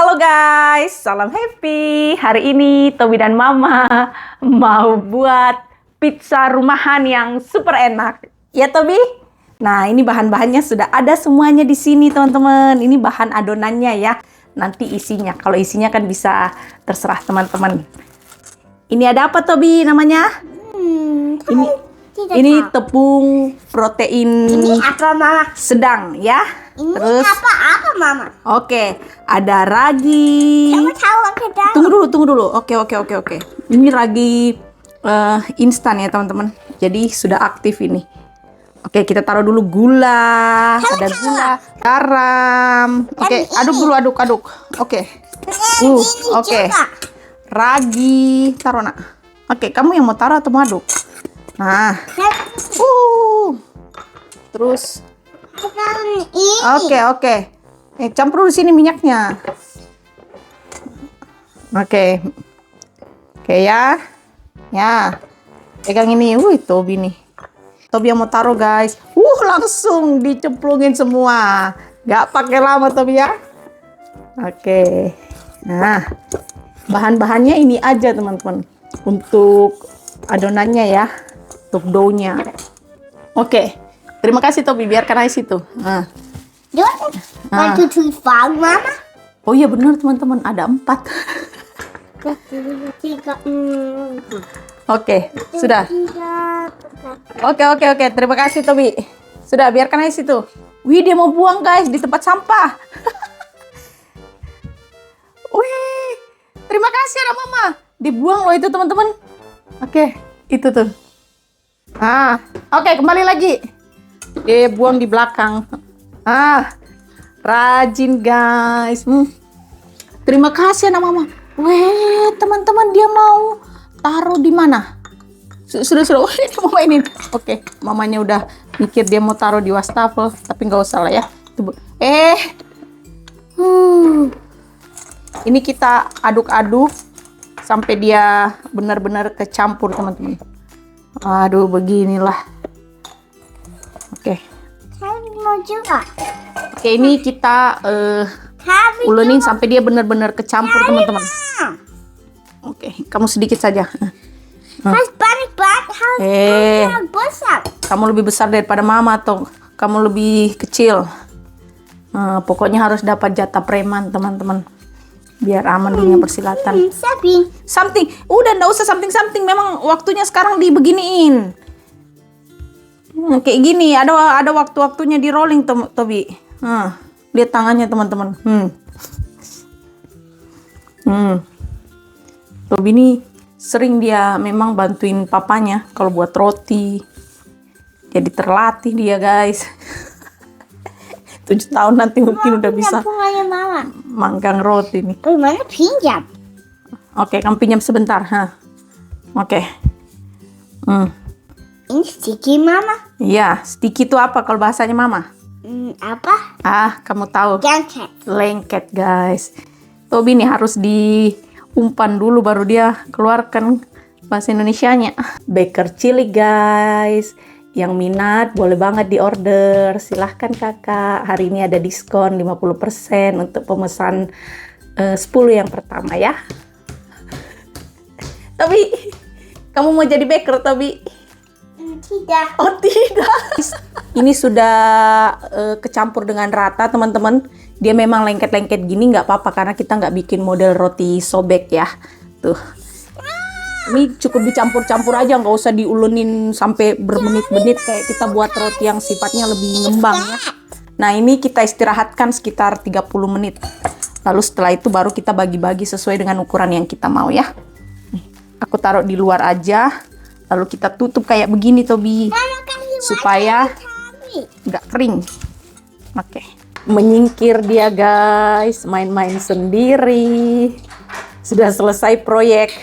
Halo guys, salam happy. Hari ini Tobi dan Mama mau buat pizza rumahan yang super enak. Ya Tobi? Nah, ini bahan-bahannya sudah ada semuanya di sini teman-teman. Ini bahan adonannya ya. Nanti isinya. Kalau isinya kan bisa terserah teman-teman. Ini ada apa Tobi namanya? Ini tepung protein. Ini apa Mama? Sedang ya. Ini Terus apa Mama? oke, ada ragi. Kamu tahu ke dalam? Tunggu dulu. Oke. Ini ragi instan ya teman-teman. Jadi sudah aktif ini. Oke, kita taruh dulu gula. Ada gula, garam. Oke, aduk. Oke. Oke. Ragi, taruh nak. Oke, kamu yang mau taruh atau mau aduk? Nah. Terus Oke. Campur di sini minyaknya. Oke ya. Ya. Pegang ini. Tobi nih. Tobi yang mau taruh, guys. Langsung dicemplungin semua. Gak pakai lama, Tobi ya. Oke. Nah, bahan-bahannya ini aja, teman-teman. Untuk adonannya ya. Untuk dough-nya. Oke. Terima kasih Tobi, biarkan aja situ. Nah. One, two, three, five, Mama. Oh iya benar teman-teman, ada 4. Oke, sudah. Oke. Terima kasih Tobi. Sudah, biarkan aja situ. Wih, dia mau buang guys di tempat sampah. Wih, terima kasih ada Mama. Dibuang loh itu teman-teman. Oke, itu tuh. Oke, kembali lagi. Dia buang di belakang. Rajin guys. Terima kasih anak Mama. Weh, teman-teman, dia mau taruh di mana? Sudah. Dia mau mainin. Oke, mamanya udah mikir dia mau taruh di wastafel, tapi nggak usah lah ya. Ini kita aduk-aduk sampai dia benar-benar kecampur teman-teman. Aduh, beginilah. Oke. Mau juga. Oke, ini kita ulenin sampai dia benar-benar kecampur teman-teman. Oke, kamu sedikit saja. Harus banyak. Harus besar. Kamu lebih besar daripada Mama atau kamu lebih kecil? Pokoknya harus dapat jatah preman teman-teman. Biar aman dunia persilatan. Something. Udah nggak usah something. Memang waktunya sekarang dibeginiin. Kayak gini, ada waktu-waktunya di rolling Tobi. Lihat tangannya teman-teman. Tobi ini sering dia memang bantuin papanya kalau buat roti. Jadi terlatih dia guys. 7 tahun nanti mungkin udah bisa manggang roti nih. Mana pinjam? Oke, kamu pinjam sebentar. Oke. Ini sticky Mama. Iya, sticky itu apa kalau bahasanya Mama? Apa? Kamu tahu. Lengket. Lengket guys. Tobi nih harus diumpan dulu baru dia keluarkan bahasa Indonesianya. Baker Chili guys. Yang minat boleh banget di order. Silahkan kakak. Hari ini ada diskon 50% untuk pemesan 10 yang pertama ya. Tobi, kamu mau jadi baker Tobi? Tidak. Oh tidak. Ini sudah kecampur dengan rata teman-teman. Dia memang lengket-lengket gini nggak apa-apa karena kita nggak bikin model roti sobek ya. Tuh. Ini cukup dicampur-campur aja, nggak usah diulenin sampai bermenit-menit kayak kita buat roti yang sifatnya lebih ngembang ya. Nah ini kita istirahatkan sekitar 30 menit. Lalu setelah itu baru kita bagi-bagi sesuai dengan ukuran yang kita mau ya. Aku taruh di luar aja. Lalu kita tutup kayak begini Tobi. Supaya nggak kering. Oke. Menyingkir dia guys. Main-main sendiri. Sudah selesai proyek.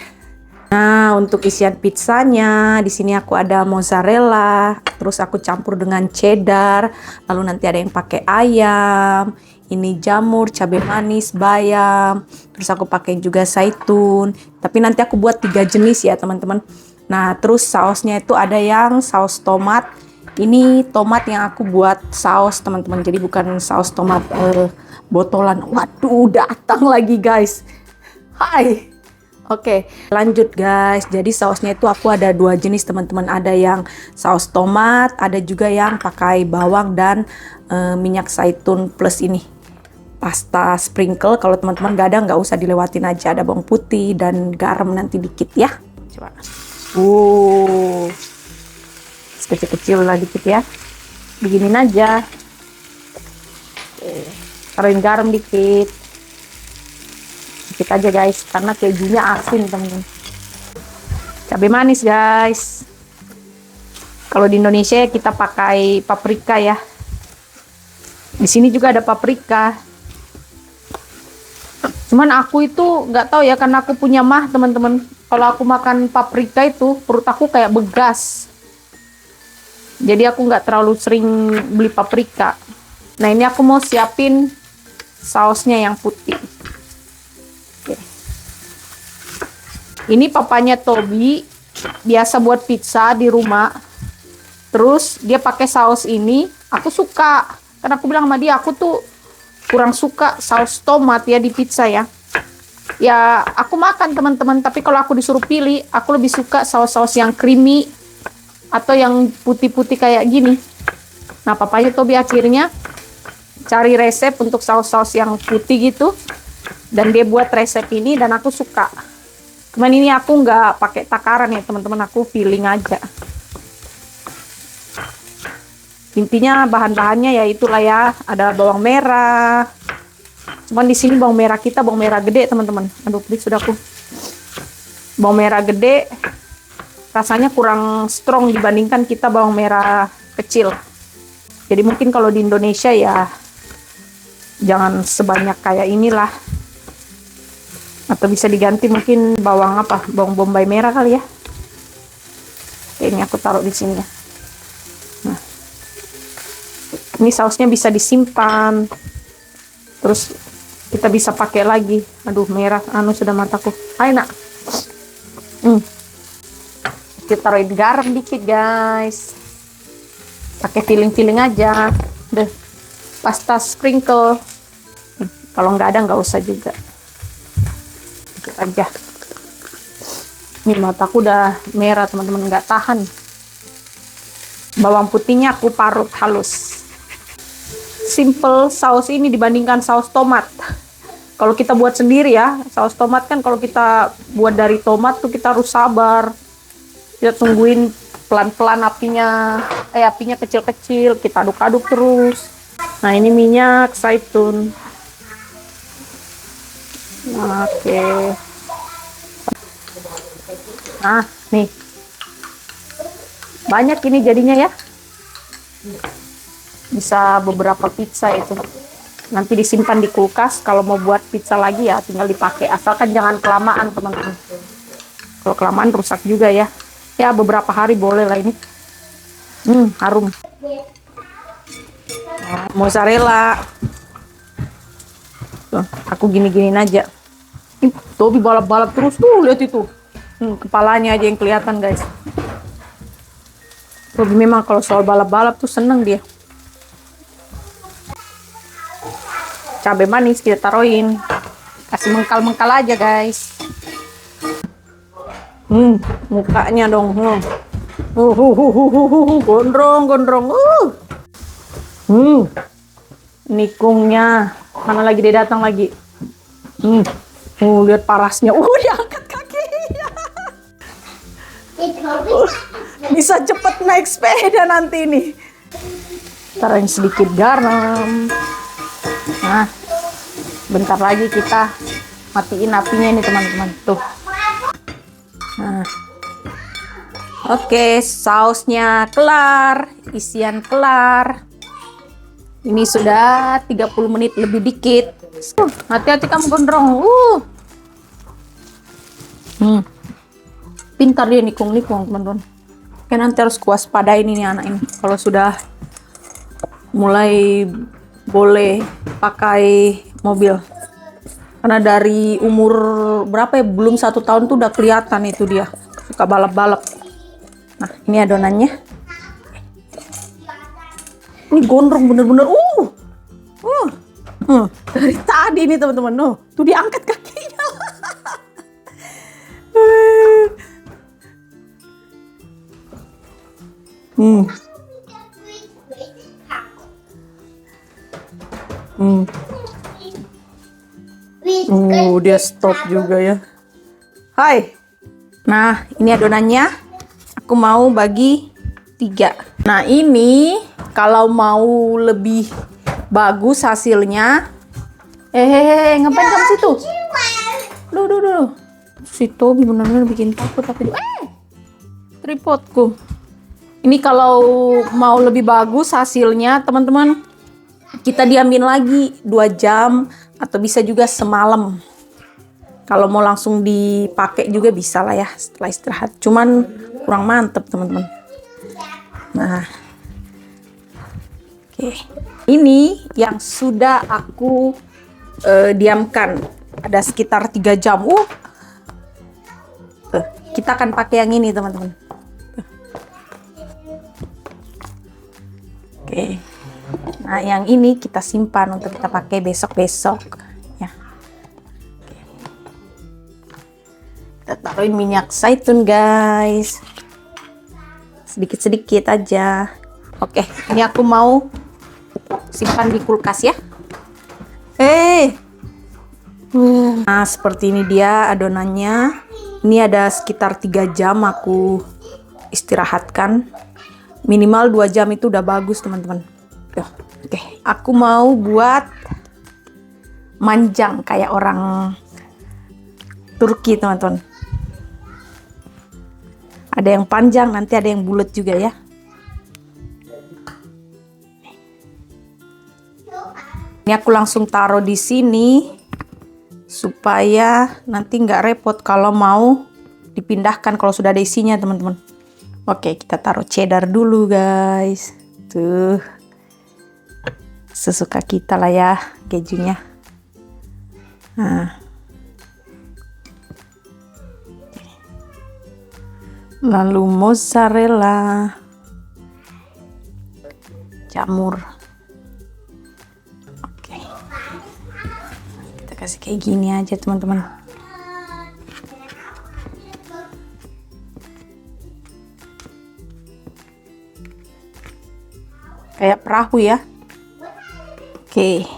Nah, untuk isian pizzanya, di sini aku ada mozzarella, terus aku campur dengan cheddar, lalu nanti ada yang pakai ayam, ini jamur, cabai manis, bayam, terus aku pakai juga zaitun. Tapi nanti aku buat 3 jenis ya teman-teman. Nah, terus sausnya itu ada yang saus tomat, Ini tomat yang aku buat saus teman-teman. Jadi bukan saus tomat botolan. Waduh, datang lagi guys. Hai. Oke, lanjut guys. Jadi sausnya itu aku ada dua jenis teman-teman. Ada yang saus tomat, ada juga yang pakai bawang dan minyak zaitun plus ini pasta sprinkle. Kalau teman-teman gak ada, nggak usah dilewatin aja. Ada bawang putih dan garam nanti dikit ya. Coba. Kecil-kecil lah dikit ya. Beginin aja. Taruhin garam dikit. Dikit aja guys, karena kejunya asin teman-teman. Cabai manis guys. Kalau di Indonesia kita pakai paprika ya. Di sini juga ada paprika. Cuman aku itu nggak tahu ya, karena aku punya mah teman-teman. Kalau aku makan paprika itu perut aku kayak begas. Jadi aku nggak terlalu sering beli paprika. Nah ini aku mau siapin sausnya yang putih. Oke. Ini papanya Tobi biasa buat pizza di rumah. Terus dia pakai saus ini. Aku suka. Karena aku bilang sama dia, aku tuh kurang suka saus tomat ya di pizza ya. Ya aku makan teman-teman. Tapi kalau aku disuruh pilih, aku lebih suka saus-saus yang creamy atau yang putih-putih kayak gini. Nah papanya Tobi akhirnya cari resep untuk saus-saus yang putih gitu, dan dia buat resep ini dan aku suka. Cuman ini aku nggak pakai takaran ya teman-teman, aku feeling aja. Intinya bahan-bahannya ya itulah ya, ada bawang merah. Cuman di sini bawang merah kita bawang merah gede teman-teman. Aduh please sudah aku. Bawang merah gede rasanya kurang strong dibandingkan kita bawang merah kecil. Jadi mungkin kalau di Indonesia ya jangan sebanyak kayak inilah. Atau bisa diganti mungkin bawang apa? Bawang bombay merah kali ya. Oke, ini aku taruh di sini ya. Nah. Ini sausnya bisa disimpan. Terus kita bisa pakai lagi. Aduh, merah sudah mataku. Hai nak. Kita taruhin garam dikit guys, pakai feeling aja deh. Pasta sprinkle, kalau nggak ada nggak usah juga, dikit aja. Ini mataku udah merah teman-teman, nggak tahan. Bawang putihnya aku parut halus. Simple saus ini dibandingkan saus tomat. Kalau kita buat sendiri ya, saus tomat kan kalau kita buat dari tomat tuh kita harus sabar. Kita tungguin pelan-pelan apinya kecil-kecil, kita aduk-aduk terus. Nah ini minyak zaitun. Oke. Nah nih, banyak ini jadinya ya, bisa beberapa pizza itu. Nanti disimpan di kulkas, kalau mau buat pizza lagi ya tinggal dipakai, asalkan jangan kelamaan teman-teman. Kalau kelamaan rusak juga ya. Ya beberapa hari boleh lah ini. Harum. Mozzarella. Tuh, aku gini-giniin aja. Tobi balap-balap terus tuh, lihat itu. Kepalanya aja yang kelihatan guys. Tobi memang kalau soal balap-balap tuh seneng dia. Cabai manis kita taruhin. Kasih mengkal-mengkal aja guys. Mukanya dong. Gondrong. Nikungnya. Mana lagi dia datang lagi. Lihat parasnya. Diangkat kakinya. Bisa cepet naik sepeda nanti nih. Taruhin sedikit garam. Nah, bentar lagi kita matiin apinya ini teman-teman. Tuh. Nah. Oke, sausnya kelar, isian kelar. Ini sudah 30 menit lebih dikit. Hati-hati kamu gondrong. Pintar dia nikung-nikung teman-teman. Oke, nanti harus kuwaspadain ini anak ini. Kalau sudah mulai boleh pakai mobil. Karena dari umur berapa ya, belum 1 tahun tuh udah kelihatan itu dia suka balap-balap. Nah ini adonannya. Ini gondrong bener-bener. Dari tadi nih teman-teman. Tuh diangkat kakinya. Dia stop juga ya. Hai. Nah, ini adonannya. Aku mau bagi 3. Nah, ini kalau mau lebih bagus hasilnya. Ngapain kamu situ? Duh. Si Tobi benar-benar bikin takut tapi tripodku. Ini kalau mau lebih bagus hasilnya, teman-teman, kita diamin lagi 2 jam atau bisa juga semalam. Kalau mau langsung dipakai juga bisa lah ya setelah istirahat. Cuman kurang mantep teman-teman. Nah, oke. Ini yang sudah aku diamkan. Ada sekitar 3 jam. Kita akan pakai yang ini teman-teman. Oke. Nah, yang ini kita simpan untuk kita pakai besok-besok. Ya. Kita taruhin minyak zaitun, guys. Sedikit-sedikit aja. Oke, ini aku mau simpan di kulkas ya. Nah, seperti ini dia adonannya. Ini ada sekitar 3 jam aku istirahatkan. Minimal 2 jam itu udah bagus, teman-teman. Oke, aku mau buat manjang kayak orang Turki, teman-teman. Ada yang panjang, nanti ada yang bulat juga ya. Ini aku langsung taruh di sini supaya nanti nggak repot kalau mau dipindahkan kalau sudah ada isinya, teman-teman. Oke, kita taruh cheddar dulu, guys. Tuh. Sesuka kita lah ya kejunya. Nah. Lalu mozzarella. Jamur. Oke. Kita kasih kayak gini aja, teman-teman. Kayak perahu ya. Oke.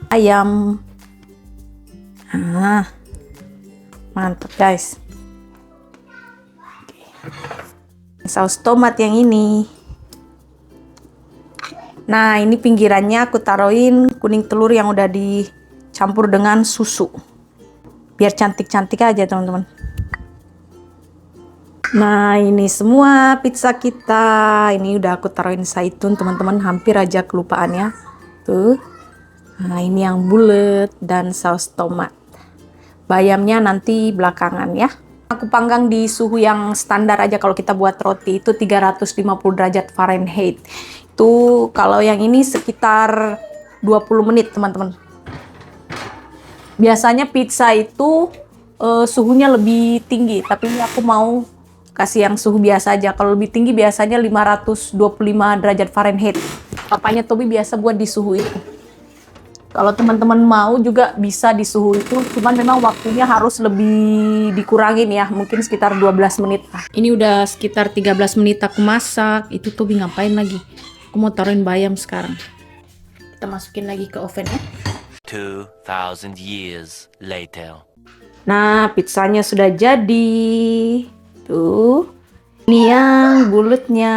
Ayam. Nah. Mantap, guys. Saus tomat yang ini. Nah, ini pinggirannya aku taruhin kuning telur yang udah dicampur dengan susu. Biar cantik-cantik aja, teman-teman. Nah, ini semua pizza kita. Ini udah aku taruhin zaitun, teman-teman. Hampir aja kelupaan ya. Tuh. Nah, ini yang bulat dan saus tomat. Bayamnya nanti belakangan ya. Aku panggang di suhu yang standar aja. Kalau kita buat roti itu 350 derajat Fahrenheit. Itu kalau yang ini sekitar 20 menit, teman-teman. Biasanya pizza itu suhunya lebih tinggi, tapi ini aku mau kasih yang suhu biasa aja. Kalau lebih tinggi biasanya 525 derajat Fahrenheit. Papanya Tobi biasa buat di suhu itu. Kalau teman-teman mau juga bisa di suhu itu, cuman memang waktunya harus lebih dikurangin ya, mungkin sekitar 12 menit. Ini udah sekitar 13 menit aku masak. Itu Tobi ngapain lagi? Aku mau taruhin bayam sekarang. Kita masukin lagi ke oven ya. 2000 years later. Nah, pizzanya sudah jadi. Tuh. Ini yang bulatnya.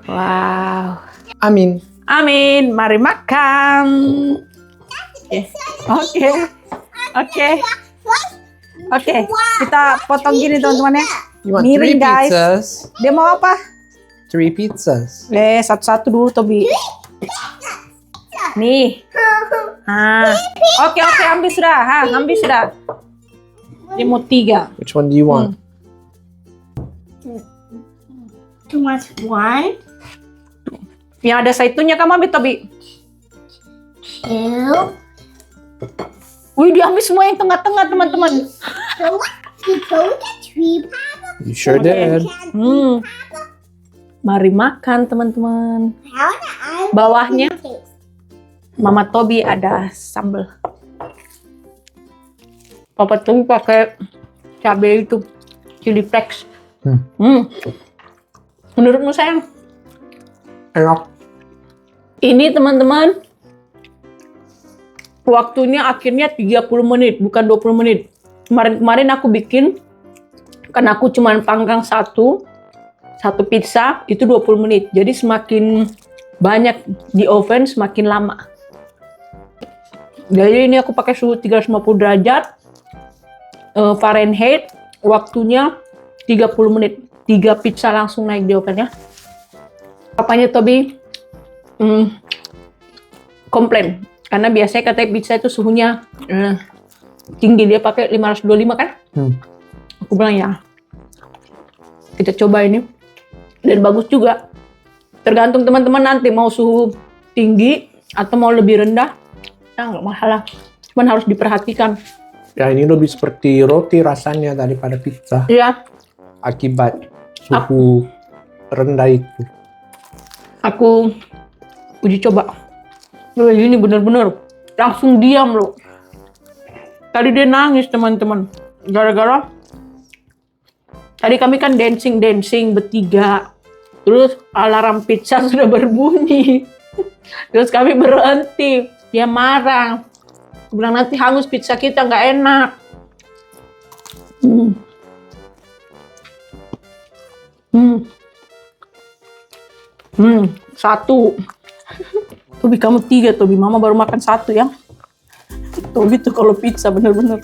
Wow. Amin. Amin. Mari makan. Oke. Kita potong gini, teman-teman ya. You want Miring, 3 guys. pizzas? Dia mau apa? 3 pizzas. Satu-satu dulu, Tobi. Nih. Oke, ambil sudah. Ambil sudah. Dia mau 3. Which one do you want? Too much one, Yang ada zaitunnya kamu ambil, Tobi. 2, Wih, diambil semua yang tengah-tengah, teman-teman. you don't get 3 You sure did. Mari makan, teman-teman. pounds. Bawahnya Taste. Mama Tobi ada sambal. Papa Tobi pakai cabai itu, chili flakes. Menurutmu sayang? Enak. Ini teman-teman, waktunya akhirnya 30 menit, bukan 20 menit. Kemarin aku bikin, karena aku cuma panggang satu pizza, itu 20 menit. Jadi semakin banyak di oven, semakin lama. Jadi ini aku pakai suhu 350 derajat Fahrenheit, waktunya 30 menit. 3 pizza langsung naik di oven ya. Papanya Tobi komplain karena biasanya katanya pizza itu suhunya tinggi, dia pakai 525 kan? Aku bilang ya, kita coba ini dan bagus juga. Tergantung teman-teman nanti mau suhu tinggi atau mau lebih rendah, ya nggak masalah. Cuman harus diperhatikan. Ya ini lebih seperti roti rasanya daripada pizza. Iya, Akibat suhu rendah itu. aku uji coba. Ini bener-bener langsung diam loh. Tadi dia nangis teman-teman. Gara-gara tadi kami kan dancing bertiga. Terus alarm pizza sudah berbunyi. Terus kami berhenti. Dia marah. Aku bilang nanti hangus pizza kita, nggak enak. Satu. Tobi kamu 3, Tobi. Mama baru makan 1 ya. Tobi tuh kalau pizza bener-bener.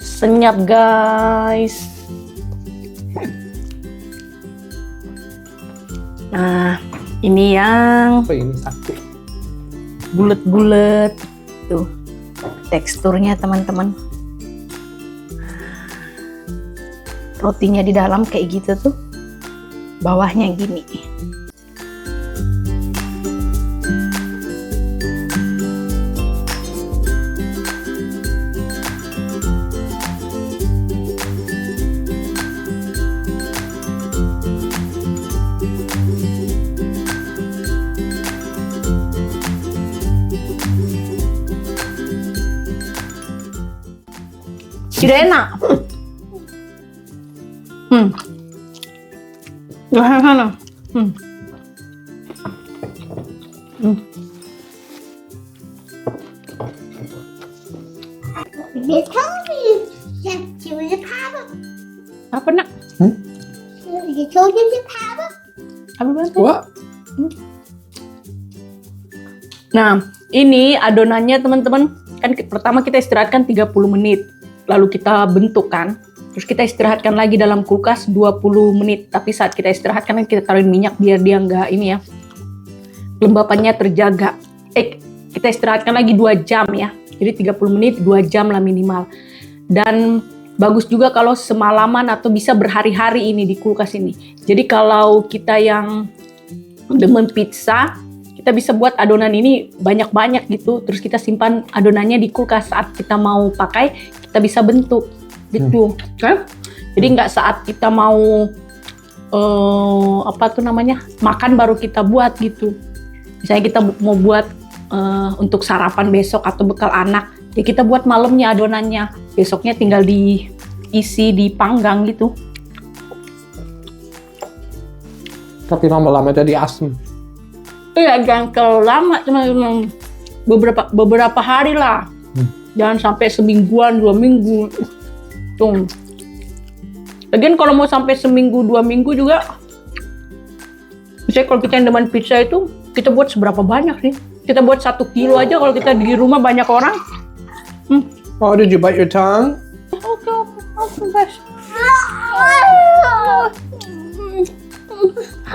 Senyap guys. Nah, ini yang Apa ini satu? bulet-bulet. Tuh, teksturnya teman-teman. Rotinya di dalam kayak gitu tuh. Bawahnya gini. Tidak enak. Gak enak. They told me you have to use the power. Apa nak? They told you the power. Apa bantu? What? Nah, ini adonannya teman-teman. Kan pertama kita istirahatkan 30 menit. Lalu kita bentuk kan. Terus kita istirahatkan lagi dalam kulkas 20 menit. Tapi saat kita istirahatkan kita taruhin minyak biar dia nggak ini ya. Kelembapannya terjaga. Kita istirahatkan lagi 2 jam ya. Jadi 30 menit 2 jam lah minimal. Dan bagus juga kalau semalaman atau bisa berhari-hari ini di kulkas ini. Jadi kalau kita yang demen pizza, kita bisa buat adonan ini banyak-banyak gitu. Terus kita simpan adonannya di kulkas, saat kita mau pakai, kita bisa bentuk gitu. Kan? Jadi nggak saat kita mau makan baru kita buat gitu. Misalnya kita mau buat untuk sarapan besok atau bekal anak, ya kita buat malamnya adonannya. Besoknya tinggal diisi, dipanggang gitu. Tapi lama-lama jadi asam. Iya, jangan kalau lama, cuma beberapa hari lah. Jangan sampai semingguan, 2 minggu. Tuh. Lagian kalau mau sampai seminggu, 2 minggu juga, misalnya kalau kita yang demen pizza itu, kita buat seberapa banyak sih? Kita buat 1 kilo aja kalau kita di rumah banyak orang. Oh, did you bite your tongue? Oke, guys.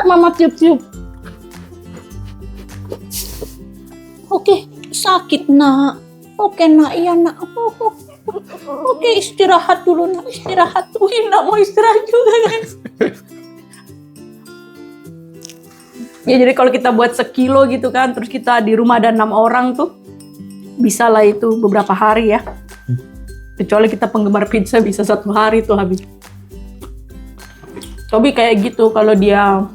Mama tiup-tiup. Oke, sakit nak. Oke nak, iya nak. Oke, istirahat dulu nak, istirahat. Wih, nak mau istirahat juga guys. Ya jadi kalau kita buat 1 kilo gitu kan, terus kita di rumah ada 6 orang tuh, bisa lah itu beberapa hari ya. Kecuali kita penggemar pizza bisa 1 hari tuh habis. Tobi kayak gitu kalau dia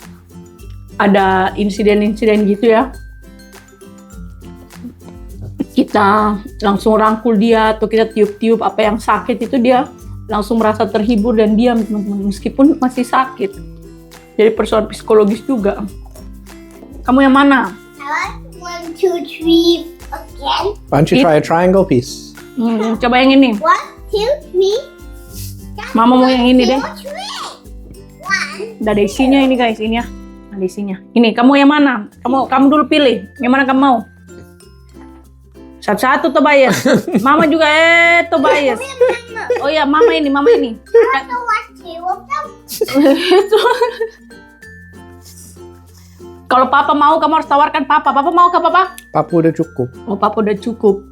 ada insiden-insiden gitu ya. Kita langsung rangkul dia atau kita tiup-tiup apa yang sakit itu dia langsung merasa terhibur dan diam teman-teman meskipun masih sakit. Jadi persoalan psikologis juga. Kamu yang mana? I like 1, 2, 3 again. Why don't you try a triangle piece? Coba yang ini. 1, 2, 3. Mama mau yang ini deh. 1. Udah ada isinya ini guys, ini ya. Ada isinya. Ini kamu yang mana? Kamu dulu pilih. Yang mana kamu mau? Satu-satu Tobias. Mama juga Tobias. Oh ya, mama ini. I don't want 2 of them. Kalau papa mau, kamu harus tawarkan papa. Papa mau ke papa? Papa udah cukup. Oh, papa udah cukup.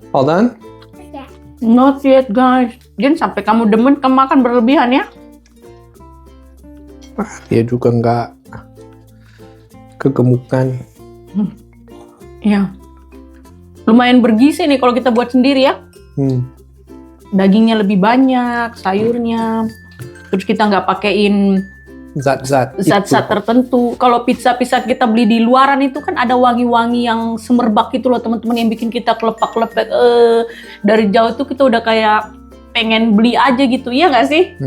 All done? Not yet guys. Jen sampai kamu demen kamu makan berlebihan ya. Dia juga nggak kegemukan. Iya. Lumayan bergizi nih kalau kita buat sendiri ya. Dagingnya lebih banyak, sayurnya. Terus kita nggak pakein Zat-zat zat-zat tertentu. Kalau pizza-pizza kita beli di luaran itu kan ada wangi-wangi yang semerbak gitu loh teman-teman yang bikin kita kelepak-kelepek. Dari jauh tuh kita udah kayak pengen beli aja gitu, iya nggak sih?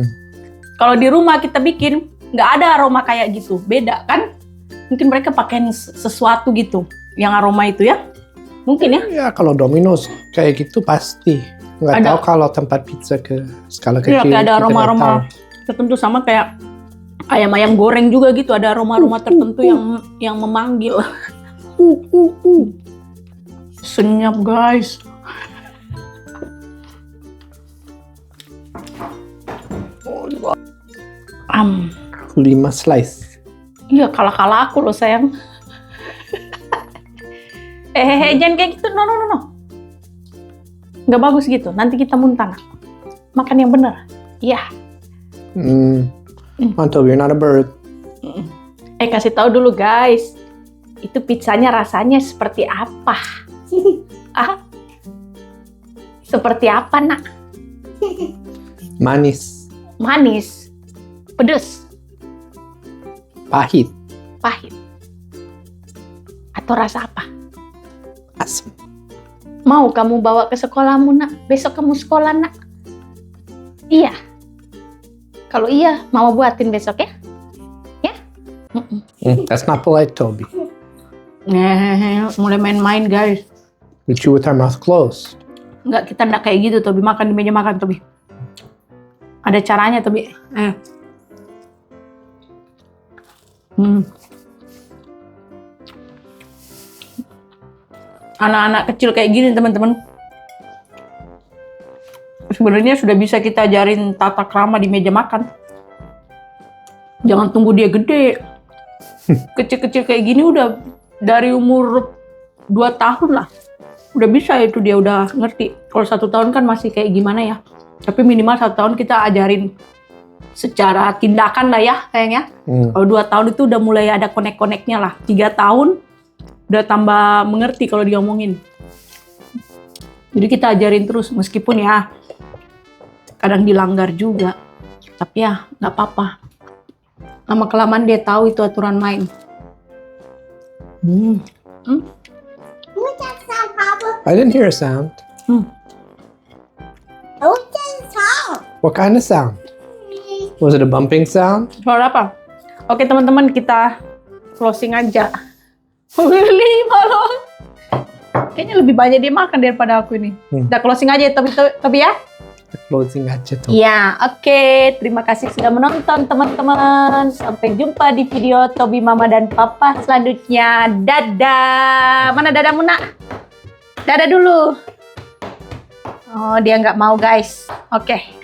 Kalau di rumah kita bikin nggak ada aroma kayak gitu, beda kan? Mungkin mereka pakai sesuatu gitu yang aroma itu ya, mungkin ya? Ya kalau Domino's kayak gitu pasti. Nggak tahu kalau tempat pizza ke skala Iya, kecil. kayak ada kita nggak aroma-aroma tahu. tertentu sama kayak ayam-ayam goreng juga gitu, ada aroma-aroma tertentu yang memanggil. Senyap guys. Am. 5 slice. Iya, kalah aku loh sayang. Jangan kayak gitu, no. Nggak bagus gitu, nanti kita muntah. Makan yang bener. Iya. Mantap, you're not a bird. Kasih tahu dulu guys, itu pizzanya rasanya seperti apa? Seperti apa nak? Manis, Manis, pedes, pahit, pahit, atau rasa apa? asam. Mau kamu bawa ke sekolahmu nak? Besok kamu sekolah nak? Iya. Kalau iya, mama buatin besok ya? Ya? That's not polite, Toby. Mulai main-main guys. We chew with our mouth closed. Enggak, kita enggak kayak gitu Tobi. Makan di meja makan Tobi. Ada caranya Tobi. Anak-anak kecil kayak gini teman-teman. Sebenarnya sudah bisa kita ajarin tata krama di meja makan. Jangan tunggu dia gede. Kecil-kecil kayak gini udah dari umur 2 tahun lah. Udah bisa itu dia udah ngerti. Kalau 1 tahun kan masih kayak gimana ya. Tapi minimal 1 tahun kita ajarin secara tindakan lah ya sayangnya. Kalau 2 tahun itu udah mulai ada konek-koneknya lah. 3 tahun udah tambah mengerti kalau diomongin. Jadi kita ajarin terus meskipun ya kadang dilanggar juga. Tapi ya nggak apa-apa. Lama-kelamaan dia tahu itu aturan main. What's that sound, Papa? I didn't hear a sound. What's that sound? What kind of sound? Was it a bumping sound? Suara apa? Oke teman-teman, kita closing aja. 5 loh. Kayaknya lebih banyak dia makan daripada aku ini. Kita closing aja ya, Tobi ya? Closing aja tuh. Ya, oke. Terima kasih sudah menonton teman-teman. Sampai jumpa di video Tobi, Mama, dan Papa selanjutnya. Dadah. Mana dadahmu nak? Dadah dulu. Oh, dia nggak mau guys. Oke.